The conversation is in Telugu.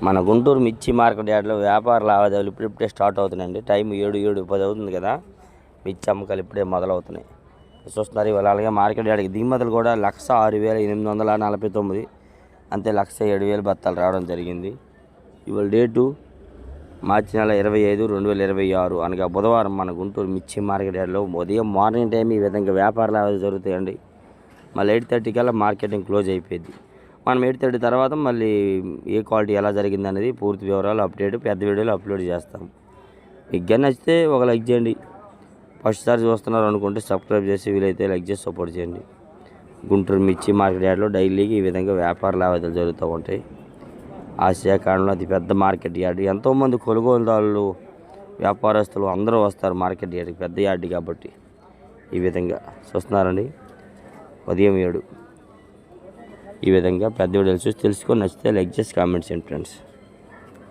మన గుంటూరు మిర్చి మార్కెట్ యార్డ్లో వ్యాపార లావాదేవీలు ఇప్పుడిప్పుడే స్టార్ట్ అవుతున్నాయండి. టైం 7:10 అవుతుంది కదా. మిర్చి అమ్మకాలు ఇప్పుడే మొదలవుతున్నాయి. చూస్తున్నారు ఇవాళ. అలాగే మార్కెట్ యార్డ్కి దిగుమతులు కూడా 1,06,849, అంతే 1,07,000 బత్తాలు రావడం జరిగింది. ఇవాళ డేటు మార్చి నెల 25, 2026 అనగా బుధవారం మన గుంటూరు మిర్చి మార్కెట్ యార్డ్లో ఉదయం మార్నింగ్ టైం ఈ విధంగా వ్యాపార లావాదేవీలు జరుగుతాయండి. మళ్ళీ 8:30 కల్లా మార్కెటింగ్ క్లోజ్ అయిపోయింది. మనం 8:30 తర్వాత మళ్ళీ ఏ క్వాలిటీ ఎలా జరిగింది అనేది పూర్తి వివరాలు అప్డేట్ పెద్ద వీడియోలు అప్లోడ్ చేస్తాం. మీకు కానీ నచ్చితే ఒక లైక్ చేయండి. ఫస్ట్ సారి చూస్తున్నారు అనుకుంటే సబ్స్క్రైబ్ చేసి వీలైతే లైక్ చేసి సపోర్ట్ చేయండి. గుంటూరు మిర్చి మార్కెట్ యార్డ్లో డైలీకి ఈ విధంగా వ్యాపార లావాదేవీలు జరుగుతూ ఉంటాయి. ఆసియా ఖండంలో అతిపెద్ద మార్కెట్ యార్డ్. ఎంతోమంది కొనుగోలుదారులు, వ్యాపారస్తులు అందరూ వస్తారు మార్కెట్ యార్డ్కి. పెద్ద యార్డ్ కాబట్టి ఈ విధంగా చూస్తున్నారండి. ఉదయం 7 ఈ విధంగా పెద్ద వీడియోలు చూసి తెలుసుకొని నచ్చితే లైక్ చేసి కామెంట్స్ చేయండి ఫ్రెండ్స్.